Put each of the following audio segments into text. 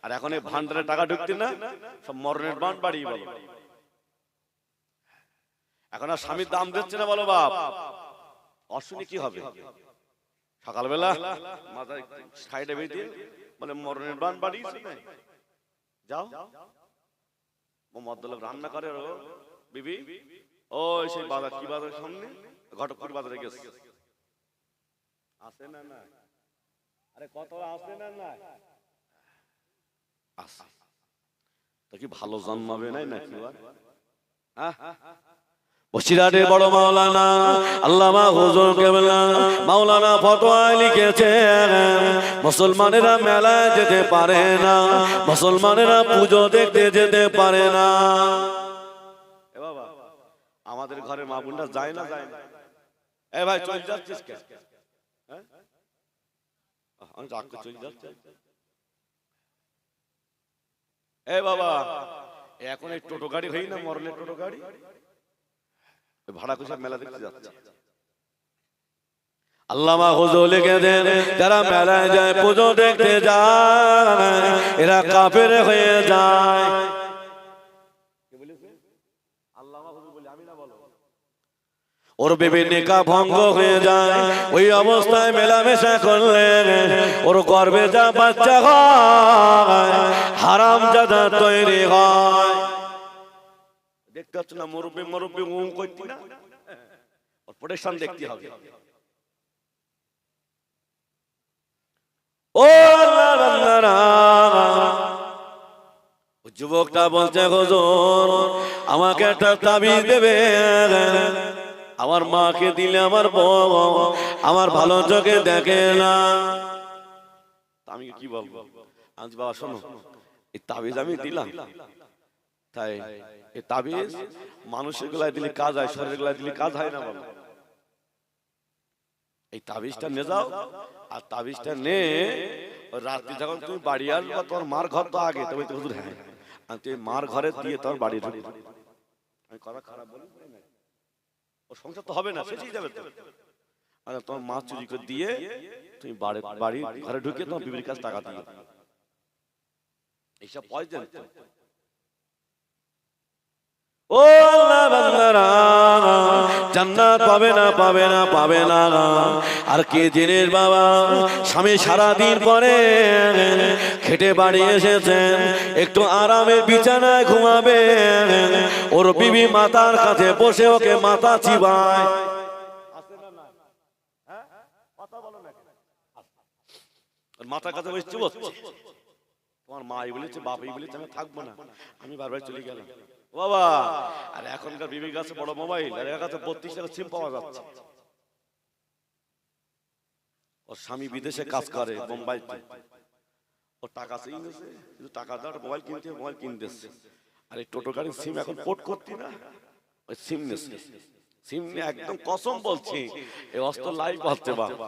আর এখন এই ভান্ডারে টাকা ঢুকতে না সব মরণের বান বাড়িয়ে বলো। এখন আর স্বামীর দাম দিচ্ছে না বলো বাপ, অশুনি কি হবে? সকালবেলা মাথায় সাইডে বেঁধে বলে মরণের বান বাড়িয়েছে, যাও মদ্যলোক রান্না করে বিবি ওই সেই বাজার কি বাজারের সামনে ঘটকপুর বাজারে গেছে, আসে না না, আরে কত আসে না না, আসে তা কি ভালো জন্মাবে নাই নাকি? বসিরহাটে বড় মাওলানা আল্লামা হুজুর কেবলা মাওলানা ফতোয়া লিখেছে, মুসলমানেরা মেলায় যেতে পারে না, মুসলমানেরা পুজো দেখতে যেতে পারে না। এ বাবা আমাদের ঘরে মা বোনরা যায় না, যায় না। এ ভাই চলে যাচ্ছিস কেন? আমি রাগ করে চলে যাচ্ছি। এ বাবা এখন এই টোটো গাড়ি হই না, মরণের টোটো গাড়ি ভাড়া করে মেলা দেখতে যাচ্ছে। আল্লামা হুজুর লিখে দেন, যারা মেলায় যায় পুজো দেখতে যায় এরা কাফের হয়ে যায়। কে বলেছে? আল্লামা হুজুর বলে, আমি না বলো। ওর বিবি নিকাহ ভঙ্গ হয়ে যায়, ওই অবস্থায় মেলামেশা করলে ওর গর্ভে যা বাচ্চা হয় হারামজাদা তৈরি হয়। দেখতে হচ্ছে না মুরব্বি মুরব্বি উম করতে না, ওর প্রোটেকশন দেখতে হবে। ও যুবকটা বলছে হুজুর আমাকে একটা তাবিজ দেবে, আমার মাকে দিলে আমার বউ আমার ভালো চোখে দেখে না। আমি কি বলবো? আজ বাবা শোনো, এই তাবিজ আমি দিলাম, তাই এই তাবিজ মানুষের গলায় দিলে কাজ হয়, শরীরের গলায় দিলে কাজ হয় না। বলো এই তাবিজটা নিয়ে যাও, আর তাবিজটা নে রাত্রি যখন তুমি বাড়ি আসবা, তোর মার ঘর তো আগে, তবে হুজুর হ্যাঁ আর তুই মার ঘরে দিয়ে তোর বাড়ি ঢুকবি। আমি কথা খারাপ বলি? ওর সংসার তো হবে না, শেষই যাবে তো। আচ্ছা তোমার মা চুরি করে দিয়ে তুমি বাড়ি ঘরে ঢুকে তোমার বিবির কাছে টাকা দিও, এইসব পয়সা ও আল্লাহ বান্দারা জান্নাত পাবে না, পাবে না, পাবে না। আর কে জিনিস বাবা, স্বামী সারাদিন পরে খেটে বাড়ি এসেছেন, একটু আরামে বিছানায় ঘুমাবে, ওর বিবি মাতার কাছে বসে ওকে মাথা চিবায়। মাথার কাছে বসে চিবোচ্ছে, তোমার মাই বলেছে বাবাই বলেছে আমি থাকবো না, আমি বারবার চলে গেলাম। বাবা আর এখনকার বিবির কাছে বড় মোবাইল, আর এর কাছে 32 টাকা সিম পাওয়া যাচ্ছে। ওর স্বামী বিদেশে কাজ করে বোম্বাইতে, ওর টাকা চেয়ে নিয়েছে, কিন্তু টাকা দাও মোবাইল কিনতে, মোবাইল কিনতেছে। আর এই টোটো গাড়ির সিম এখন পোর্ট করতে না, ওই সিম নিচ্ছে, সিম নিয়ে একদম কসম বলছি এই অস্ত্র লাইভ পাচ্ছে বাবা,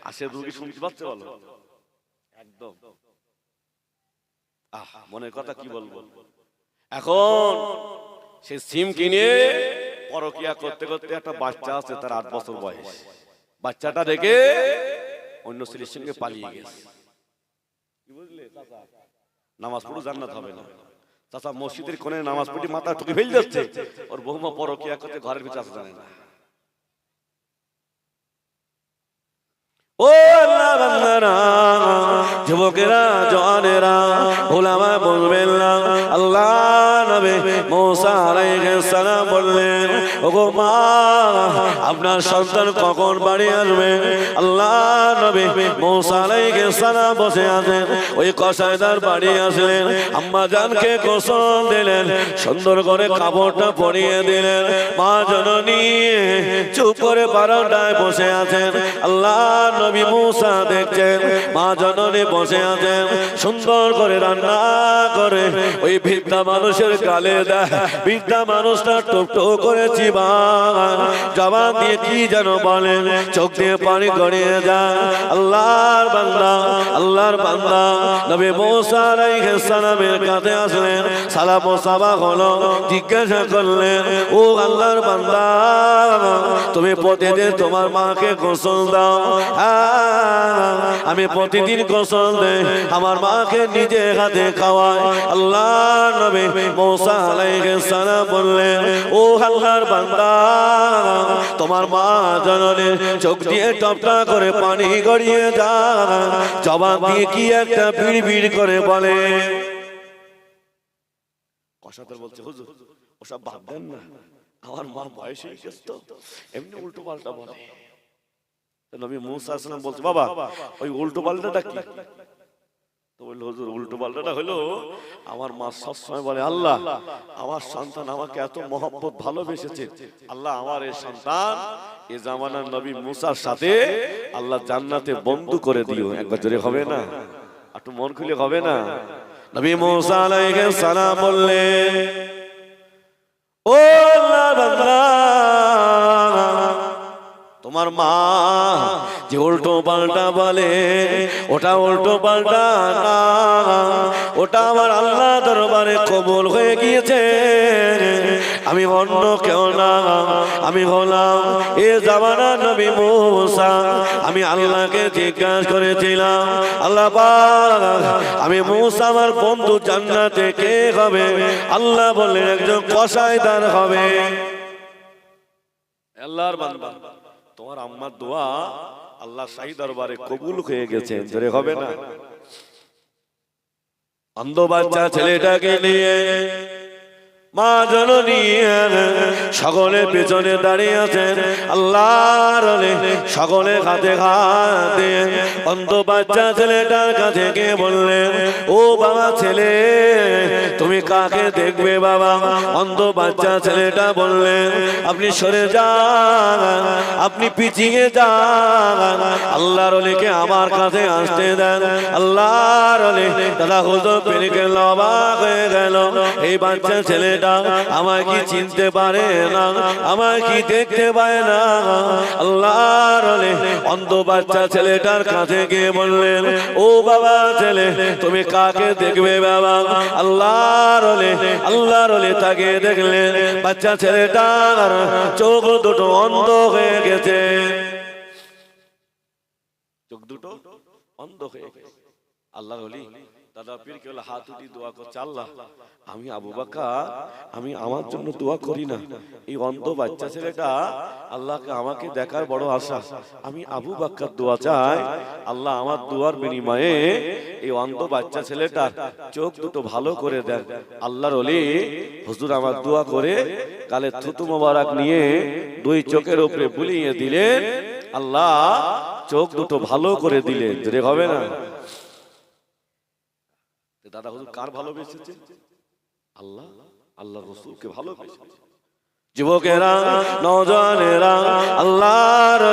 আর সে রুগী শুনতে পাচ্ছে বলো একদম। মনের কথা কি বলবো? এখন সে সিম কিনে পরকিয়া করতে করতে একটা বাচ্চা আছে, তার 8 বছর বয়স, বাচ্চাটা দেখে অন্য ছেলের সঙ্গে পালিয়ে গেছে। কি বুঝলে চাচা? নামাজ পড়ে জান্নাত হবে না। চাচা মসজিদের কোণে নামাজ পড়ে মাথা ঠুকে ফেল যাচ্ছে, ওর বৌমা পরকিয়া করতে ঘরের ভিতরে আসতে জানে না। ও আল্লাহ বান্দারা যুবকেরা জওয়ানেরা ওলামা বলবেন না, আল্লাহ নবী মুসা আলাইহিস সালাম বললেন ওগো মা আপনার সন্তান কখন বাড়ি আসবে? আল্লাহ নবী মুসা আলাইহিস সালাম বসে আছেন, ওই কসাইদার বাড়ি আসলেন, আম্মা জানকে গোসল দিলেন, সুন্দর করে কাপড়টা পরিয়ে দিলেন, মা জননী চুপ করে বারান্দায় বসে আছেন। আল্লাহ নবী মুসা দেখছেন মা জননী বসে আছেন, সুন্দর করে রান্না করে ওই বৃদ্ধা মানুষের গালে দেয়, বৃদ্ধা মানুষটা টুক টুক করে চিবায়, জবান দিয়ে কি যেন বলেন, চোখ দিয়ে পানি গড়িয়ে যায়। আল্লাহর বান্দা নবী মুসা আলাইহিস সালামের কাছে আসলেন, সালাম ও সাবা হলো, জিজ্ঞাসা করলেন, ও আল্লাহর বান্দা, তুমি প্রতিদিন তোমার মাকে গোসল দাও? আমি প্রতিদিন গোসল দেই, আমার মাকে নিজে হাতে খাওয়াই। আল্লাহর নবী মুসা আলাইহিস সালাম বললেন, ও আল্লাহর বান্দা, তোমার মা জননী চোখ দিয়ে টপটা করে পানি গড়িয়ে যায়, জবাব দিয়ে কি একটা বিড় করে বলে। কসাতে বলছে, হুজুর ওসব বাদ দেন না, আমার মা বয়স হয়ে গেছে তো এমনি উল্টো পাল্টা বলে। নবী মুসা আলাইহিস সালাম বলছে, বাবা ওই উল্টো পাল্টাটা কি? তো বলল, হুজুর উল্টো পাল্টাটা হলো আমার মা সবসময় বলে, আল্লাহ আমার সন্তান আমাকে এত মহব্বত ভালোবেসেছে, আল্লাহ আমার এই সন্তান এ জামানার নবী মুসার সাথে আল্লাহ জান্নাতে বন্ধু করে দিও। একবার জোরে হবে না? একটু মন খুলে হবে না? নবী মুসা আলাইহিস সালাম বললেন, ও আল্লাহর বান্দা, তোমার মা যে উল্টো পাল্টা বলে ওটা উল্টো পাল্টা না, ওটা আমার আল্লাহ দরবারে কবুল হয়ে গিয়েছে। আমি অন্য কেউ না, আমি হলাম এ জামানার নবী মুসা। আমি আল্লাহকে জিজ্ঞাসা করেছিলাম, আল্লাহ পাক আমি মুসা আমার বন্ধু জান্নাতে কে হবে? আল্লাহ বললেন একজন কসাইদার হবে। আল্লাহর বান্দা, তোমার আম্মার দোয়া আল্লাহ শাহী দরবারে কবুল হয়ে গেছে, জোরে হবে না? অন্ধ বাচ্চা ছেলেটাকে নিয়ে মা জননী সকলের পেছনে দাঁড়িয়ে আছেন। আল্লাহর সকলে হাতে হাত দিয়ে অন্ধ বাচ্চা ছেলেটার কাছে গিয়ে বললেন, ও বাবা ছেলে, তুমি কাকে দেখবে বাবা? অন্ধ বাচ্চা ছেলেটা বললেন, আপনি সরে যান, আপনি পিছিয়ে যান, আল্লাহর ওলিকে আমার কাছে আসতে দেন। আল্লাহর ওলি দাদা হুজুর পেরে গেল, অবাক হয়ে গেল, এই বাচ্চা ছেলে আমায় কি চিনতে পারে না, আমায় কি দেখতে পায় না? আল্লাহর অন্ধ বাচ্চা ছেলেটার কাছে গিয়ে বললেন, ও বাবা ছেলে, তুমি কাকে দেখবে বাবা? আল্লাহর তাকে দেখলেন, বাচ্চা ছেলেটার চোখ দুটো অন্ধ হয়ে গেছে, চোখ দুটো অন্ধ হয়ে গেছে। আল্লাহর ওলি দাদা পীর কেবল হাত উঠি দোয়া করছে, আল্লাহ আমি আবু বকর, আমি আমার জন্য দোয়া করি না, এই অন্ধ বাচ্চা ছেলেটা আল্লাহকে আমাকে দেখার বড় আশা, আমি আবু বকর দোয়া চাই, আল্লাহ আমার দোয়ার বিনিময়ে এই অন্ধ বাচ্চা ছেলেটা চোখ দুটো ভালো করে দেন। আল্লাহর ওলি হুজুর আমার দোয়া করে গালে থুতু মোবারক নিয়ে দুই চোখের উপরে বুলিয়ে দিলেন, আল্লাহ চোখ দুটো ভালো করে দিলেন, জোরে হবে না? দাদা হুজুর কার ভালোবেসেছে? আল্লাহ, আল্লাহর রাসূলকে ভালোবেসেছে। যুবকেরা, নওজওয়ানেরা, আল্লাহর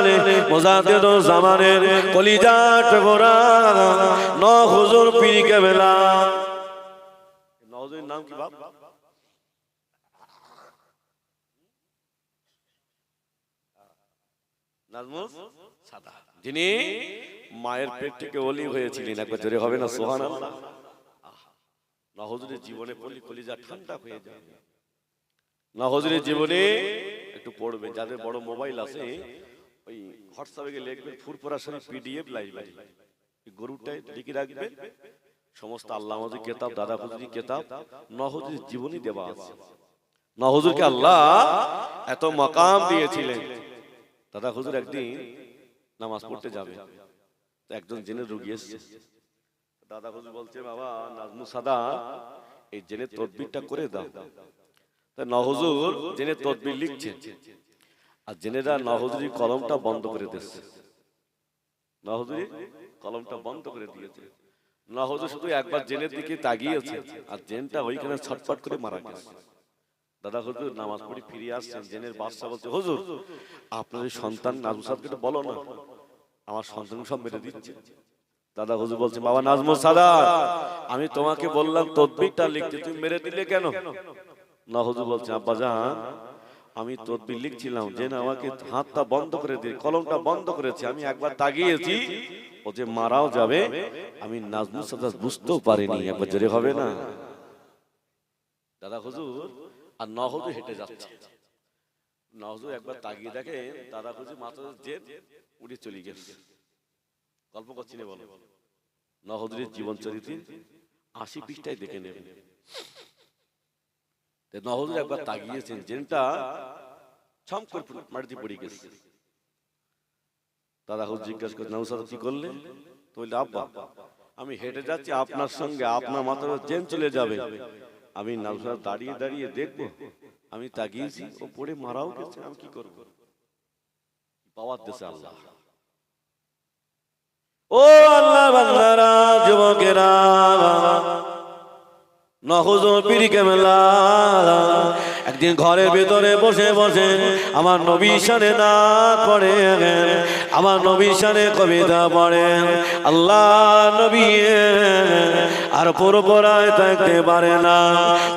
মুজাদ্দিদ জামানের কলিজা টুকরা ন হুজুর পীর কেবলা। নওজওয়ানের নাম কি বাপ? নাজমুস সাদা, যিনি মায়ের পেট থেকে ওলি হয়েছিলেন। একবার জোরে হবে না সুবহানাল্লাহ? না হুজুরের জীবনে পড়লে কলিজা ঠান্ডা হয়ে যায়। না হুজুরের জীবনে একটু পড়বে, যাদের বড় মোবাইল আছে ওই হোয়াটসঅ্যাপে গিয়ে লিখবেন ফুরফুরা শরীফ পিডিএফ লাইব্রেরি, গরুটাই লিখে রাখবেন, সমস্ত আল্লাহ হুজুর কিতাব, দাদা হুজুরি কিতাব, না হুজুরের জীবনী দেওয়া আছে। না হুজুরকে আল্লাহ এত মাকাম দিয়েছিলেন। দাদা হুজুর একদিন নামাজ পড়তে যাবে, একজন জেনের রোগী এসেছে। দাদা হুজুর বলছে, বাবা নাজমুস সাদা, এই জেনের তদবিরটা করে দাও। না হুজুর জেনের তদবির লিখছে, আর জেনেরা না হুজুরি কলমটা বন্ধ করে দিয়েছে। না হুজুরি কলমটা বন্ধ করে দিয়েছে। না হুজুর শুধু একবার জেনের দিকে তাকিয়েছে, আর জেনটা ওইখানে ছটফট করে মারা গেছে। দাদা হুজুর নামাজ পড়ে ফিরে আসছেন, জেনের বাদশা বলছে, হুজুর আপনার সন্তান নাজমুস সাদাকে একটু বলো না, আমার সন্তান সব মেরে দিচ্ছে। দাদা হুজুর বলছে, বাবা নাজমুস সাদা, আমি তোমাকে বললাম তদবিরটা লিখতে, তুমি মেরে দিলে কেন? না হুজুর বলছে, আব্বা জান, আমি তদবির লিখছিলাম, যে না আমাকে হাতটা বন্ধ করে দিয়ে কলমটা বন্ধ করেছে, আমি একবার তাকিয়েছি ও যে মারাও যাবে, আমি নাজমুল সাদাত বুঝতেও পারিনি। একবার জোরে হবে না? দাদা হুজুর আর নহজু হেঁটে যাচ্ছে, নহজু একবার তাকিয়ে দেখে দাদা হুজুর মাথা যে উড়ে চলে গেছে। গল্প করছি না, বলো। নহজুরের জীবন চরিত্র 80 পৃষ্ঠায় দেখে নেবেন। নহজুর একবার তাকিয়েছেন, জেনটা ছম করে মাটিতে পড়ে গেছে। দাদা হুজুর জিজ্ঞাসা করে, নওসাদ কি করলে? তো বললে, আব্বা আমি হেঁটে যাচ্ছি আপনার সঙ্গে, আপনার মাথার জেন চলে যাবে, আমি নওসাদ দাঁড়িয়ে দাঁড়িয়ে দেখবো, আমি তাকিয়েছি ও পড়ে মারাও গেছে, আমি কি করবো? পাওয়ার দেশে আল্লাহ। ও আল্লাহ বান্দারা, যুবকেরা, নহজুর পীর কেবলা একদিন ঘরের ভিতরে বসে বসে আমার নবী শানে নাত পড়ে, আমার নবী শানে কবিতা পড়ে। আল্লাহ নবী আর পুরোপুরায় থাকতে পারে না।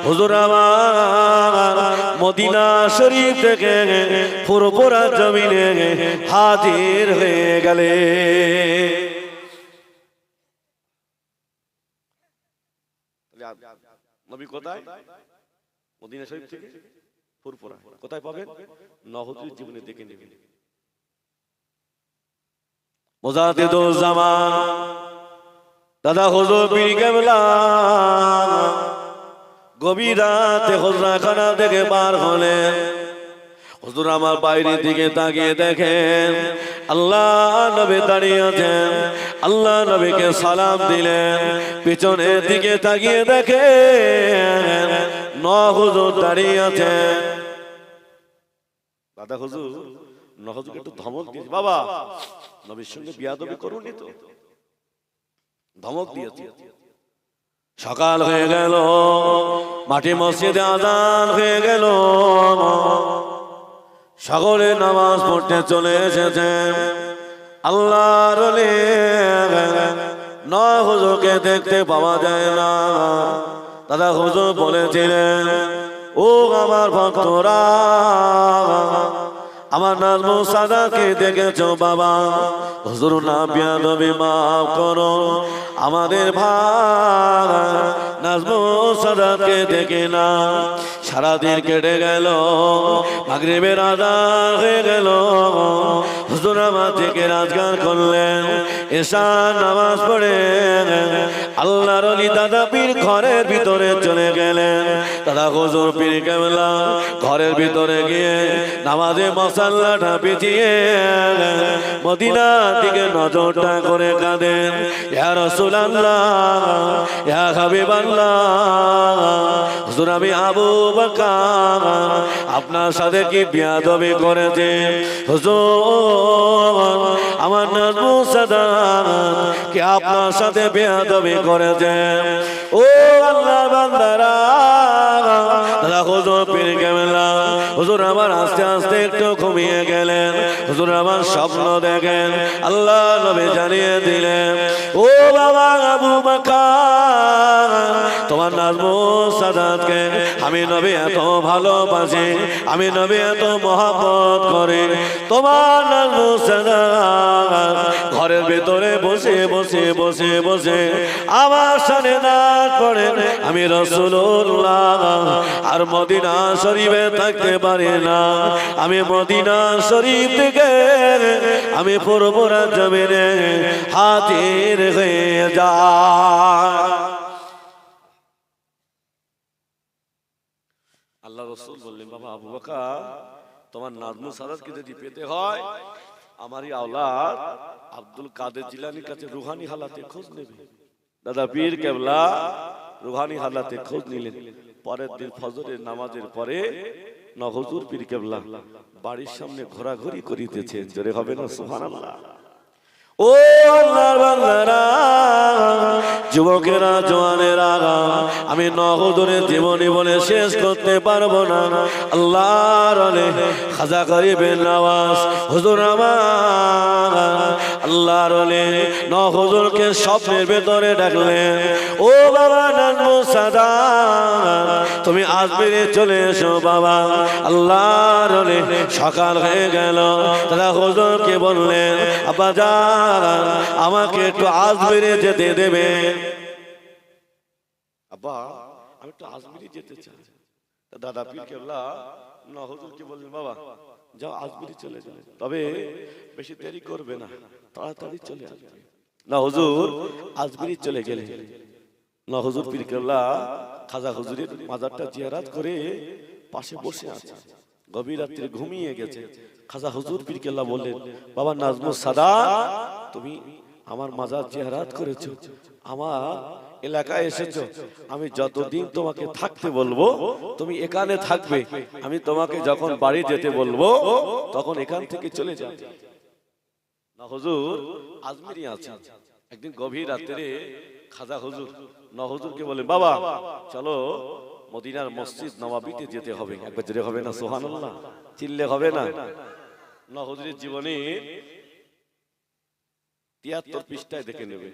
হুজুর আমার মদিনা শরীফ থেকে পুরোপুরা জমিনে হাজির হয়ে গেলে। নবী কোথায়? মদিনা শরীফ থেকে ফুরফুরা। কোথায় পাবেন? নহজুর জীবনে দেখে নেবেন। মুজাদ্দিদুল জামান দাদা হুজুর পীর কেবলা গভীর রাতে হুজরাখানা থেকে বার হলেন। হুজুর আমার বাইরের দিকে তাকিয়ে দেখেন আল্লাহ নবী দাঁড়িয়ে আছেন। আল্লাহ নবীকে সালাম দিলেন, পিছনের দিকে তাকিয়ে দেখেন নহজুর দাঁড়িয়ে আছেন। দাদা হুজুর নহজুরকে একটু ধমক দিয়েছে, বাবা নবীর সঙ্গে বিয়াদবি করুনি তো, ধমক দিয়েছে। সকাল হয়ে গেল, মাটি মসজিদে আযান হয়ে গেল, সকলে নামাজ পড়তে চলে এসেছেন। আল্লাহর ওলি নহজুরকে দেখতে পাওয়া যায় না। দাদা হুজুর বলেছিলেন, ও আমার ভক্তরা, আমার নাজমুল সাদাতকে দেখেছো বাবা? হুজুর না বিয়াদবি মাফ করো, আমাদের ভাই নাজমুল সাদাতকে দেখে না। সারাদিন কেটে গেল, মাগরিবের আযান হয়ে গেল, হুজুর আমার থেকে রাজগান করলেন, এশার নামাজ পড়ে আল্লাহর ওলি দাদা পীর ঘরের ভিতরে চলে গেলেন। দাদা হুজুর পীর কেবলা ঘরের ভিতরে গিয়ে নামাজে মশাল্লাটা পিছিয়ে মদিনার দিকে নজরটা করে কাঁদেন, ইয়া রাসূলুল্লাহ, ইয়া হাবিবাল্লাহ, হুজুর আমি আবু বকর আপনার সাথে কি বিয়াদবি করেছে? হুজুর আমার নাজমুল সাদাত কি আপনার সাথে বিয়াদবি করেছে? ও আল্লাহর বান্দারা, দাদা হুজুর পীর কেবলা হুজুর আমার আস্তে আস্তে একটু ঘুমিয়ে গেলেন। হুজুর আমার স্বপ্ন দেখেন, আল্লাহ নবী জানিয়ে দিলেন, ও বাবা আবু বকর, তোমার নাজমুল সাদাতকে আমি নবী এত ভালোবাসি, আমি নবী এত মহব্বত করি, তোমার নাজমুল সাদাত ঘরের ভিতরে বসে বসে বসে বসে আমার সামনে নাচ পড়ে, আমি রাসূলুল্লাহ আর মদিনা শরীফে থাকতে পারি না, আমি মদিনা শরীফ থেকে আমি পুরোপুরা জমিনে হাজির হয়ে যাই। আল্লাহ রাসূল বললেন, বাবা আবু বকর, তোমার নাজমুল সাদাতকে যদি পেতে হয়, আমারই আওলাদ আব্দুল কাদের জিলানীর কাছে রুহানি হালাতে খোঁজ নেবে। দাদা পীর কেবলা রুহানি হালাতে খোঁজ নিলেন। পরের দিন ফজরের নামাজের পরে নহজুর পীর কেবলা বাড়ির সামনে ঘোরাঘুরি করিতেছেন। জোরে হবে না সুবহানাল্লাহ? ও আল্লাহর বান্দারা, যুবকেরা, জওয়ানেরা, আমি নহজুরের জীবনী বলে শেষ করতে পারবো না। আল্লাহর ওলি খাজা গরিবের নওয়াজ হুজুর আমার আল্লাহর ওলি নহজুরকে স্বপ্নের ভেতরে ডাকলেন, ও বাবা নাজমুল সাদাত, তুমি আজমিরে চলে এসো বাবা। আল্লাহর ওলি সকাল হয়ে গেল, তারা হুজুরকে বললেন আব্বাজান আমাকে একটু আজমিরে যেতে দেবে। আব্বা আমি একটু আজমিরে যেতে চাই। দাদা পীর কেবলা না হুজুরকে বললেন বাবা যাও আজমিরে চলে যাও, তবে বেশি দেরি করবে না, তাড়াতাড়ি চলে আসবে। না হুজুর আজমিরে চলে গেলেন। না হুজুর পীর কেবলা খাজা হুজুরের মাজারটা জিয়ারত করে পাশে বসে আছে, গভীর রাত্রে ঘুমিয়ে গেছে। খাজা হুজুর পীর কেবলা বললেন বাবা নাজমুস সাদাত তুমি আমার মাজার জিয়ারত করেছো, আমার এলাকায় এসেছো, আমি যতদিন তোমাকে থাকতে বলবো তুমি এখানে থাকবে, আমি তোমাকে যখন বাড়ি যেতে বলবো তখন এখান থেকে চলে যাবে। না হুজুর আজমিরে আছে। একদিন গভীর রাত্রে খাজা হুজুর না হুজুরকে বলে বাবা চলো মদিনার মসজিদ নবাবিতে যেতে হবে। একবার যেতে হবে না সুবহানাল্লাহ, চিল্লে হবে না। না হুজুরের জীবনে ৭৩ পৃষ্ঠায় দেখে নেবে,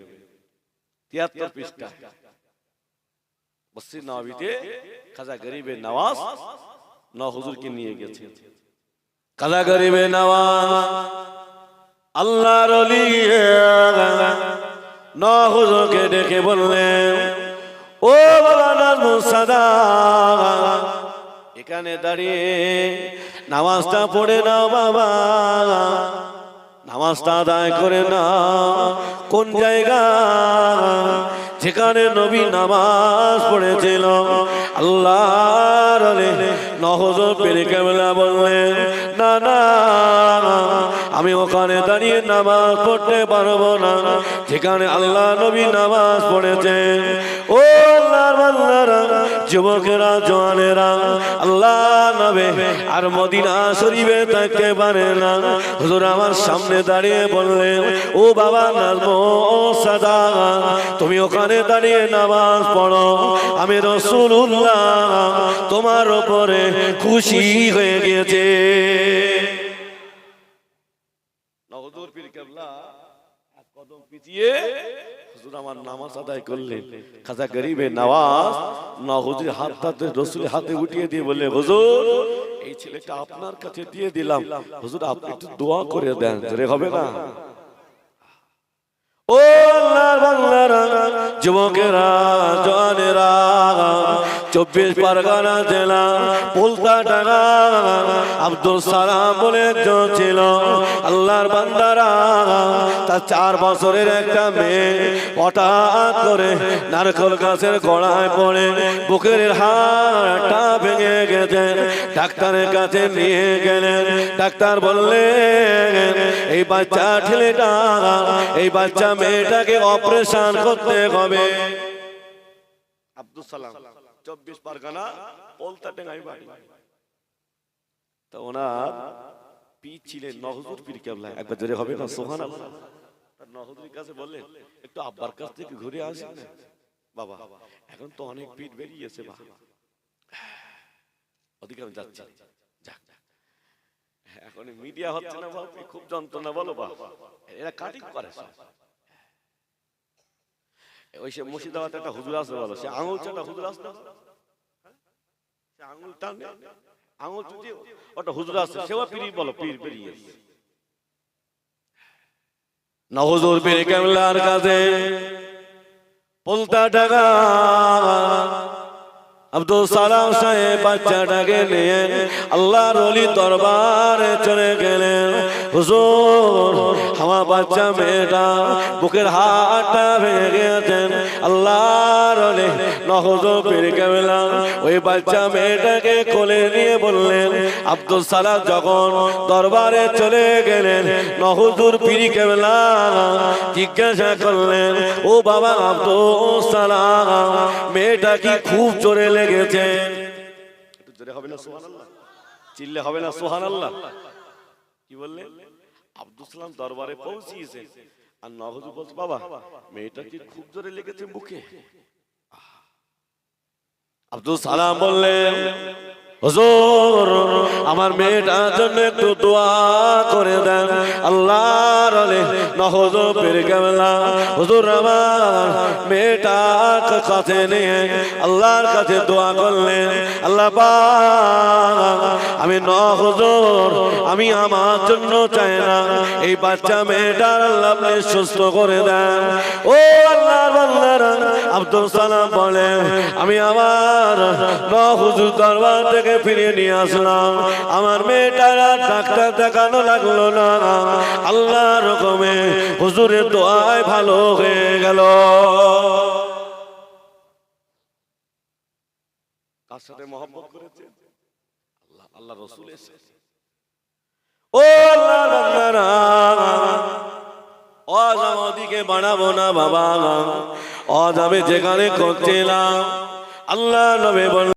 ৭৩ পৃষ্ঠা মসজিদ নবাবিতে খাজা গরিবে নওয়াজ না হুজুরকে নিয়ে গেছে। খাজা গরিবে নওয়াজ আল্লাহর ওলি না হুজুরকে ডেকে বললেন ও বাবা নাজমুস সাদাত এখানে দাঁড়িয়ে নামাজটা পড়ে নাও বাবা, নামাজটা আদায় করে নাও। কোন জায়গা যেখানে নবী নামাজ পড়েছিল। আল্লাহর ওলি না হুজুর পীর কেবলা বললেন না না আমি ওখানে দাঁড়িয়ে নামাজ পড়তে পারবো না যেখানে আল্লাহ নবী নামাজ পড়েছেন। ও আল্লাহর বান্দারা যুবকেরা জওয়ানেরা আল্লাহ নবী আর মদিনা শরীফে থাকতে পারে না। হুজুর আমার সামনে দাঁড়িয়ে বললেন ও বাবা নাজমুস সাদাত তুমি ওখানে দাঁড়িয়ে নামাজ পড়ো, আমি রাসূলুল্লাহ তোমার উপরে খুশি হয়ে গেছে। হুজুর পীর কেবলা এক কদম পিছিয়ে হুজুর আমার নামাজ আদায় করলেন। খাজা গরিবে নওয়াজ না হুজুর হাতটা রাসূলের হাতে উঠিয়ে দিয়ে বলে হুজুর এই ছেলেটা আপনার কাছে দিয়ে দিলাম, হুজুর আপনি একটু দোয়া করে দেন। জোরে হবে না? ও আল্লাহর বান্দারা যুবকেরা জওয়ানেরা 24 পরগনা জেলা পোলতাডাঙ্গা আব্দুল সালাম বলে একজন ছিল। আল্লাহর বান্দারা তার 4 বছরের একটা মেয়ে হঠাৎ করে নারকেল গাছের গোড়ায় পড়ে বুকের হাড়টা ভেঙে গেছে। ডাক্তারের কাছে নিয়ে গেলেন, ডাক্তার বললেন এই বাচ্চা ছেলেটা এই বাচ্চা মেয়েটাকে অপারেশন করতে হবে। আব্দুল সালাম 24 পরগনা পোলতাডাঙ্গায় বাড়ি। তো ওনার পীর ছিলেন না হুজুর পীর কেবলা। একবার জোরে হবে না সুবহানাল্লাহ। তার না হুজুরের কাছে বললেন একটু আব্বার কাছ থেকে ঘুরে আসি না বাবা, এখন তো অনেক পীর বেরিয়েছে বাবা, ওদিকে আমি যাচ্ছি। যাক এখন মিডিয়া হচ্ছে না বাবা, খুব যন্ত্রণা বলো বাবা, এরা কাটিং করে সব। ওই সে মুর্শিদাবাদ একটা হুজুর আছে বলো, সে আঙুল চাটা হুজুর আছে না, সে আঙুল টানে আঙুল চুষে ওটা হুজুর আছে, সেও পীর বলো, পীর বেরিয়ে না হুজুর পীর কেবলার কাছে পোলতাডাঙ্গা আব্দুল সালাম সাহেব বাচ্চাটাকে নিয়ে আল্লাহর ওলি দরবারে চলে গেলেন। হুজুর আমার বাচ্চা মেয়েটা বুকের হাড়টা ভেঙে গেছেন। আল্লাহর ওলি না হুজুর পীর কেবলা ওই বাচ্চা মেয়েটাকে কোলে নিয়ে বললেন। আব্দুল সালাম যখন দরবারে চলে গেলেন না হুজুর পীর কেবলা জিজ্ঞাসা করলেন ও বাবা আব্দুল সালাম মেয়েটা কি খুব জোরে লেগেছে? একটু জোরে হবে না সুবহানাল্লাহ, চিল্লে হবে না সুবহানাল্লাহ। কি বললেন? আব্দুল সালাম দরবারে পৌঁছিয়েছে আর না হুজুর বলছে বাবা মেয়েটা কি খুব জোরে লেগেছে বুকে? আব্দুল সালাম বললেন হুজুর আমার মেয়েটার জন্য একটু দোয়া করে দেন। আল্লাহর নহজুর পীর কেবলা হুজুর আমার মেয়েটাকে কাছে নিয়ে আল্লাহর কাছে দোয়া করলেন, আল্লাহ পাক আমি নহজুর আমি আমার জন্য চাই না, এই বাচ্চা মেয়েটার আল্লাহ আপনি সুস্থ করে দেন। ও আল্লাহর বান্দারা, আব্দুল সালাম বলেন আমি আমার নহজুর দরবার থেকে ফিরিয়ে নিয়ে আসলাম, আমার মেয়েটার ডাক্তার দেখানো লাগলো না, আল্লাহর হুকুমে হুজুরের দোয়ায় ভালো হয়ে গেল। কার সাথে মহব্বত করেছেন? আল্লাহ, আল্লাহ রাসূল এসে। ও আল্লাহর বান্দারা, আজ আমি ওদিকে বাড়াবো না বাবা, আজ আমি যেখানে করছিলাম আল্লাহ নবী বলেন